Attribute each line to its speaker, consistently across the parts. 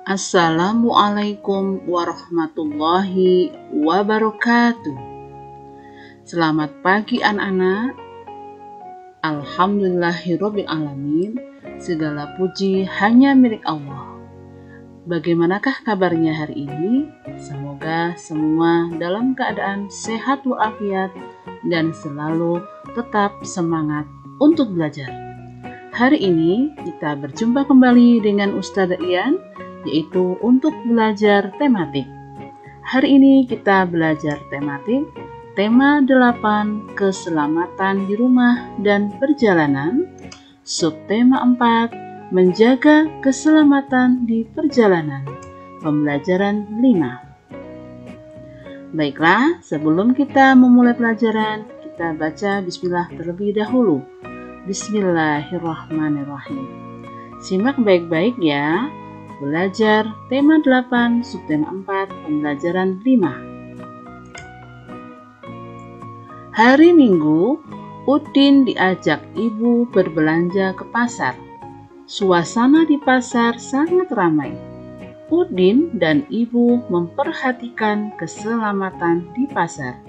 Speaker 1: Assalamualaikum warahmatullahi wabarakatuh. Selamat pagi anak-anak. Alhamdulillahirabbil alamin. Segala puji hanya milik Allah. Bagaimanakah kabarnya hari ini? Semoga semua dalam keadaan sehat walafiat dan selalu tetap semangat untuk belajar. Hari ini kita berjumpa kembali dengan Ustazah Ian, yaitu untuk belajar tematik. Hari ini kita belajar tematik, tema 8, keselamatan di rumah dan perjalanan, subtema 4, menjaga keselamatan di perjalanan, pembelajaran 5. Baiklah, sebelum kita memulai pelajaran, kita baca bismillah terlebih dahulu. Bismillahirrahmanirrahim. Simak baik-baik ya. Belajar tema 8, subtema 4, pembelajaran 5. Hari Minggu, Udin diajak ibu berbelanja ke pasar. Suasana di pasar sangat ramai. Udin dan ibu memperhatikan keselamatan di pasar.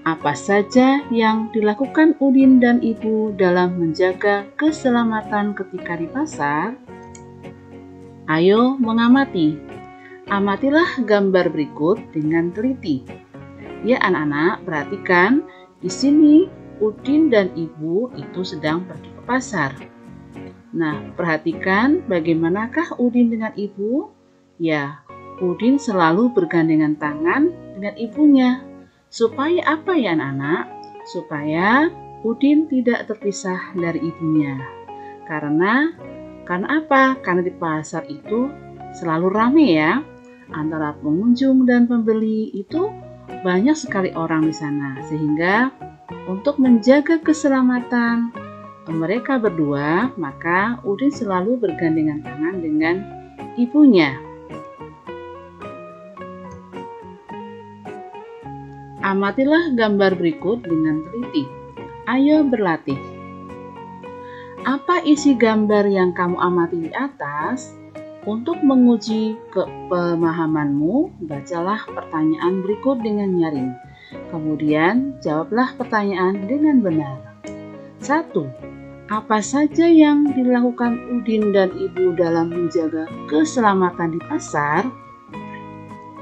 Speaker 1: Apa saja yang dilakukan Udin dan ibu dalam menjaga keselamatan ketika di pasar? Ayo mengamati. Amatilah gambar berikut dengan teliti. Ya anak-anak, perhatikan di sini Udin dan ibu itu sedang pergi ke pasar. Nah, perhatikan bagaimanakah Udin dengan ibu? Ya, Udin selalu bergandengan tangan dengan ibunya. Supaya apa ya anak-anak? Supaya Udin tidak terpisah dari ibunya. Karena apa? Karena di pasar itu selalu ramai ya. Antara pengunjung dan pembeli itu banyak sekali orang di sana. Sehingga untuk menjaga keselamatan mereka berdua, maka Udin selalu bergandengan tangan dengan ibunya. Amatilah gambar berikut dengan teliti. Ayo berlatih. Apa isi gambar yang kamu amati di atas? Untuk menguji pemahamanmu, bacalah pertanyaan berikut dengan nyaring. Kemudian, jawablah pertanyaan dengan benar. 1. Apa saja yang dilakukan Udin dan ibu dalam menjaga keselamatan di pasar?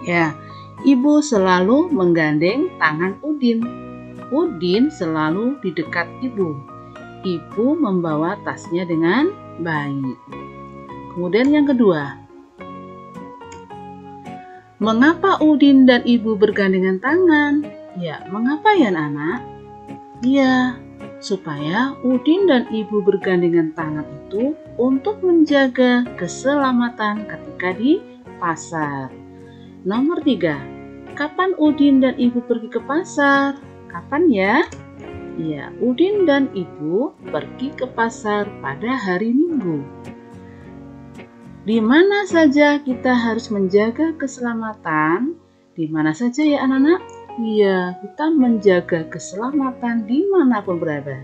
Speaker 1: Ya, ibu selalu menggandeng tangan Udin. Udin selalu di dekat ibu. Ibu membawa tasnya dengan baik. Kemudian yang kedua, mengapa Udin dan ibu bergandengan tangan? Ya, mengapa ya anak? Ya, supaya Udin dan ibu bergandengan tangan itu untuk menjaga keselamatan ketika di pasar. Nomor 3, kapan Udin dan ibu pergi ke pasar? Kapan ya? Ya, Udin dan ibu pergi ke pasar pada hari Minggu. Di mana saja kita harus menjaga keselamatan? Di mana saja ya anak-anak? Iya, kita menjaga keselamatan dimanapun berada.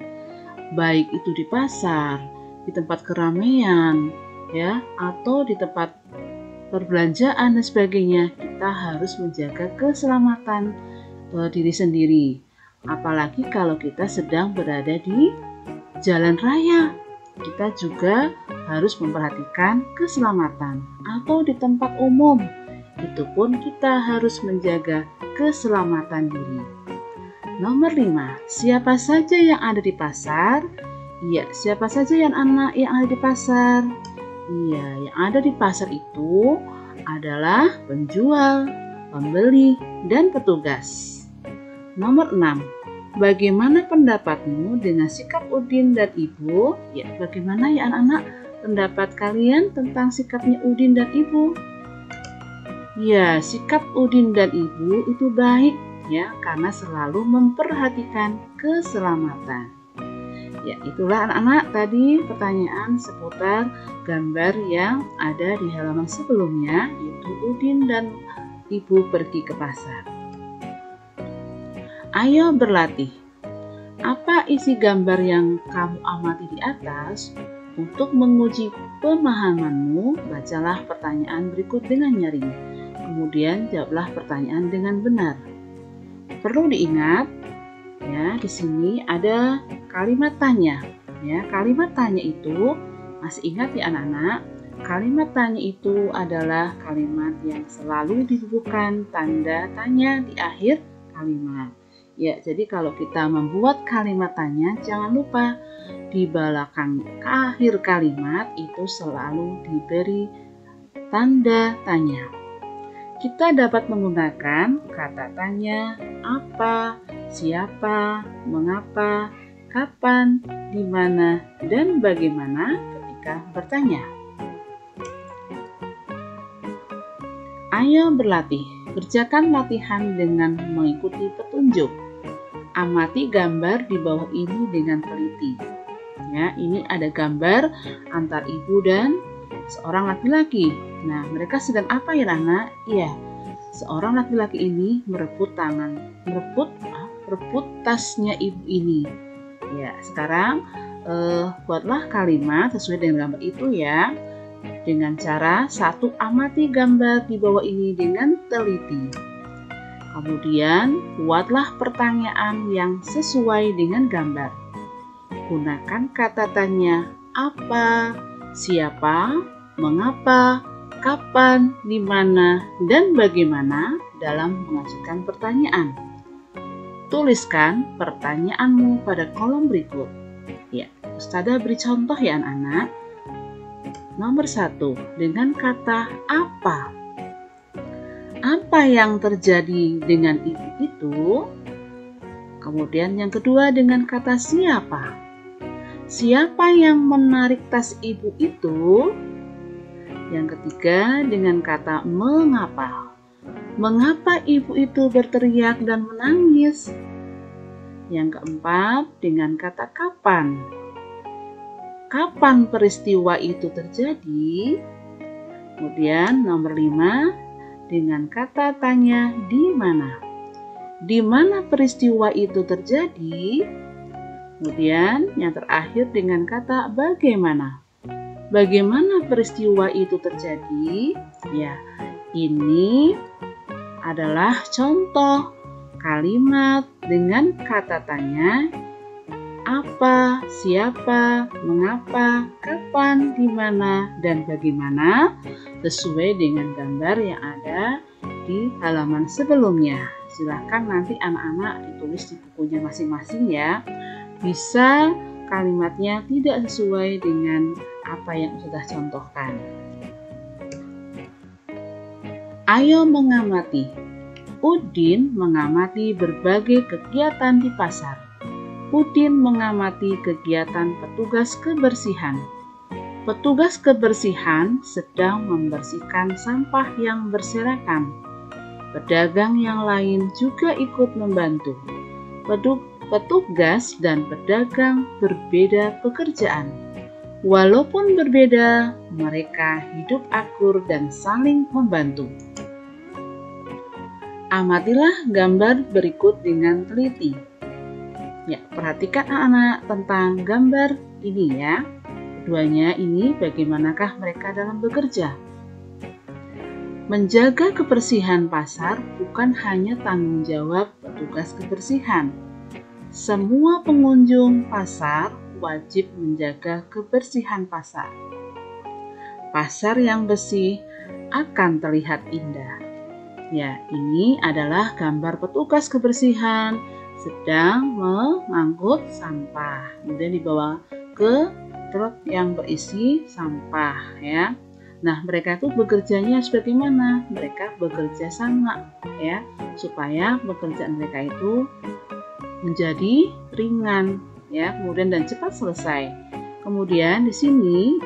Speaker 1: Baik itu di pasar, di tempat keramaian, ya, atau di tempat perbelanjaan dan sebagainya. Kita harus menjaga keselamatan diri sendiri. Apalagi kalau kita sedang berada di jalan raya, kita juga harus memperhatikan keselamatan. Atau di tempat umum, itu pun kita harus menjaga keselamatan diri. Nomor 5, siapa saja yang ada di pasar? Iya, siapa saja yang anak yang ada di pasar? Iya, yang ada di pasar itu adalah penjual, pembeli, dan petugas. Nomor 6, bagaimana pendapatmu dengan sikap Udin dan ibu? Ya, bagaimana ya anak-anak pendapat kalian tentang sikapnya Udin dan ibu? Ya, sikap Udin dan ibu itu baik ya, karena selalu memperhatikan keselamatan. Ya, itulah anak-anak tadi pertanyaan seputar gambar yang ada di halaman sebelumnya, yaitu Udin dan ibu pergi ke pasar. Ayo berlatih. Apa isi gambar yang kamu amati di atas? Untuk menguji pemahamanmu, bacalah pertanyaan berikut dengan nyaring. Kemudian jawablah pertanyaan dengan benar. Perlu diingat, ya, di sini ada kalimat tanya. Ya, kalimat tanya itu masih ingat ya anak-anak? Kalimat tanya itu adalah kalimat yang selalu dibutuhkan tanda tanya di akhir kalimat. Ya, jadi kalau kita membuat kalimat tanya, jangan lupa di belakang akhir kalimat itu selalu diberi tanda tanya. Kita dapat menggunakan kata tanya, apa, siapa, mengapa, kapan, di mana, dan bagaimana ketika bertanya. Ayo berlatih. Kerjakan latihan dengan mengikuti petunjuk. Amati gambar di bawah ini dengan teliti. Ya, ini ada gambar antar ibu dan seorang laki-laki. Nah, mereka sedang apa ya, anak? Iya, seorang laki-laki ini merebut tasnya ibu ini. Ya, sekarang buatlah kalimat sesuai dengan gambar itu ya. Dengan cara satu, amati gambar di bawah ini dengan teliti. Kemudian, buatlah pertanyaan yang sesuai dengan gambar. Gunakan kata tanya apa, siapa, mengapa, kapan, di mana, dan bagaimana dalam mengajukan pertanyaan. Tuliskan pertanyaanmu pada kolom berikut. Ya, Ustazah beri contoh ya anak-anak. Nomor 1, dengan kata apa. Apa yang terjadi dengan ibu itu? Kemudian yang kedua dengan kata siapa. Siapa yang menarik tas ibu itu? Yang ketiga dengan kata mengapa. Mengapa ibu itu berteriak dan menangis? Yang keempat dengan kata kapan. Kapan peristiwa itu terjadi? Kemudian nomor 5 dengan kata tanya di mana. Di mana peristiwa itu terjadi? Kemudian yang terakhir dengan kata bagaimana. Bagaimana peristiwa itu terjadi? Ya, ini adalah contoh kalimat dengan kata tanya apa, siapa, mengapa, kapan, di mana, dan bagaimana sesuai dengan gambar yang ada di halaman sebelumnya. Silakan nanti anak-anak ditulis di bukunya masing-masing ya. Bisa kalimatnya tidak sesuai dengan apa yang sudah contohkan. Ayo mengamati. Udin mengamati berbagai kegiatan di pasar. Udin mengamati kegiatan petugas kebersihan. Petugas kebersihan sedang membersihkan sampah yang berserakan. Pedagang yang lain juga ikut membantu. Petugas dan pedagang berbeda pekerjaan. Walaupun berbeda, mereka hidup akur dan saling membantu. Amatilah gambar berikut dengan teliti. Ya, perhatikan anak-anak tentang gambar ini ya. Keduanya ini bagaimanakah mereka dalam bekerja. Menjaga kebersihan pasar bukan hanya tanggung jawab petugas kebersihan. Semua pengunjung pasar wajib menjaga kebersihan pasar. Pasar yang bersih akan terlihat indah. Ya, ini adalah gambar petugas kebersihan sedang mengangkut sampah, kemudian dibawa ke truk yang berisi sampah ya. Nah, mereka itu bekerjanya sebagaimana? Mereka bekerja sama ya, supaya pekerjaan mereka itu menjadi ringan ya, kemudian dan cepat selesai. Kemudian di sini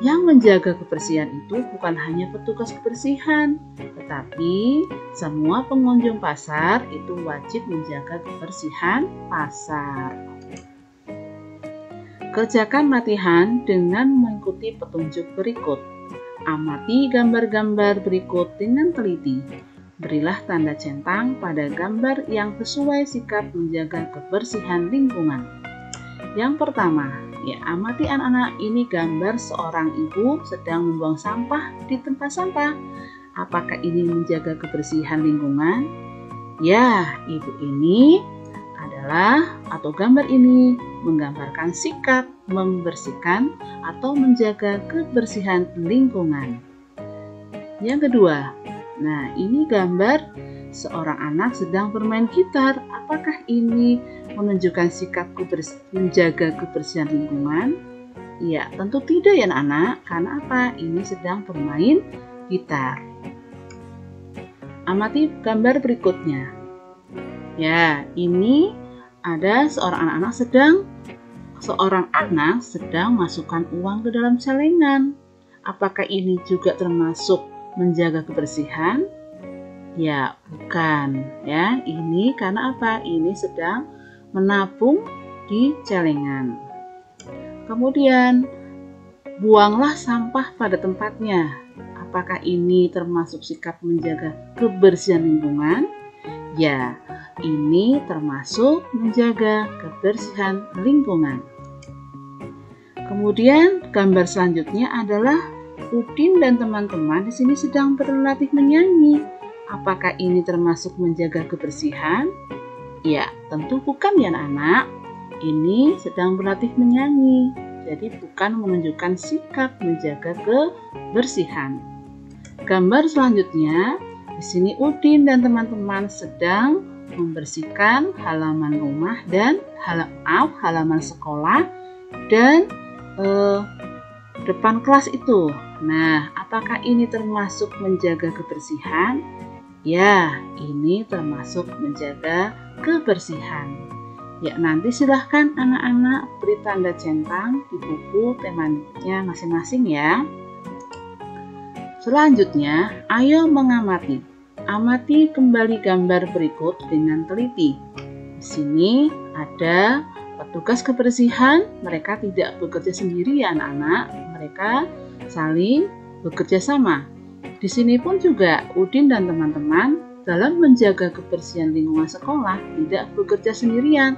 Speaker 1: yang menjaga kebersihan itu bukan hanya petugas kebersihan, tetapi semua pengunjung pasar itu wajib menjaga kebersihan pasar. Kerjakan latihan dengan mengikuti petunjuk berikut. Amati gambar-gambar berikut dengan teliti. Berilah tanda centang pada gambar yang sesuai sikap menjaga kebersihan lingkungan. Yang pertama, Ya, amati anak-anak, ini gambar seorang ibu sedang membuang sampah di tempat sampah. Apakah ini menjaga kebersihan lingkungan? Ya, ibu ini adalah atau gambar ini menggambarkan sikap membersihkan atau menjaga kebersihan lingkungan. Yang kedua, nah ini gambar seorang anak sedang bermain gitar. Apakah ini menunjukkan sikap menjaga kebersihan lingkungan? Ya, tentu tidak ya anak-anak. Karena apa? Ini sedang bermain gitar. Amati gambar berikutnya. Ya, ini ada seorang anak sedang masukkan uang ke dalam celengan. Apakah ini juga termasuk menjaga kebersihan? Ya, bukan. Ya, ini karena apa? Ini sedang menabung di celengan. Kemudian, buanglah sampah pada tempatnya. Apakah ini termasuk sikap menjaga kebersihan lingkungan? Ya, ini termasuk menjaga kebersihan lingkungan. Kemudian, gambar selanjutnya adalah Udin dan teman-teman di sini sedang berlatih menyanyi. Apakah ini termasuk menjaga kebersihan? Ya, tentu bukan ya anak-anak. Ini sedang berlatih menyanyi. Jadi bukan menunjukkan sikap menjaga kebersihan. Gambar selanjutnya, di sini Udin dan teman-teman sedang membersihkan halaman rumah dan halaman sekolah dan depan kelas itu. Nah, apakah ini termasuk menjaga kebersihan? Ya, ini termasuk menjaga kebersihan. Ya, nanti silahkan anak-anak beri tanda centang di buku temanya masing-masing ya. Selanjutnya, ayo mengamati. Amati kembali gambar berikut dengan teliti. Di sini ada petugas kebersihan, mereka tidak bekerja sendiri ya anak-anak, mereka saling bekerja sama. Di sini pun juga Udin dan teman-teman dalam menjaga kebersihan lingkungan sekolah tidak bekerja sendirian,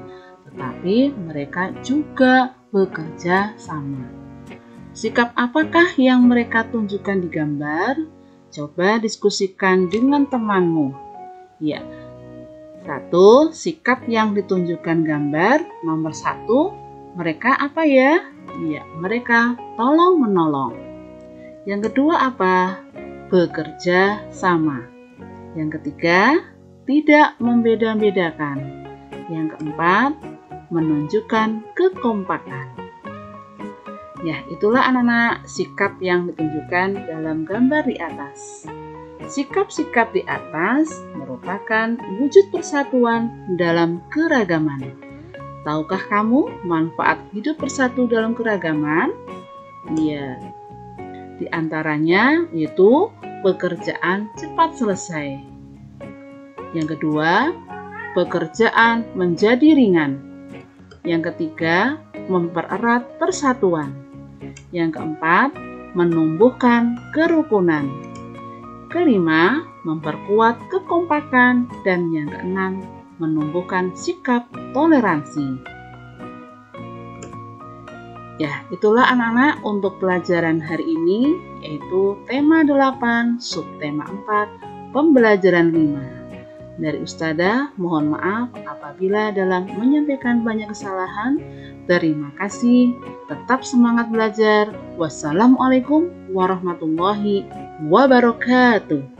Speaker 1: tetapi mereka juga bekerja sama. Sikap apakah yang mereka tunjukkan di gambar? Coba diskusikan dengan temanmu. Ya, 1. Sikap yang ditunjukkan gambar. Nomor 1, mereka apa ya? Ya, mereka tolong menolong. Yang kedua apa? Bekerja sama. Yang ketiga, tidak membeda-bedakan. Yang keempat, menunjukkan kekompakan. Ya, itulah anak-anak sikap yang ditunjukkan dalam gambar di atas. Sikap-sikap di atas merupakan wujud persatuan dalam keragaman. Tahukah kamu manfaat hidup bersatu dalam keragaman? Ya, di antaranya yaitu pekerjaan cepat selesai. Yang kedua, pekerjaan menjadi ringan. Yang ketiga, mempererat persatuan. Yang keempat, menumbuhkan kerukunan. Kelima, memperkuat kekompakan. Dan yang keenam, menumbuhkan sikap toleransi. Ya, itulah anak-anak untuk pelajaran hari ini, yaitu tema 8, subtema 4, pembelajaran 5. Dari Ustadzah, mohon maaf apabila dalam menyampaikan banyak kesalahan. Terima kasih, tetap semangat belajar. Wassalamualaikum warahmatullahi wabarakatuh.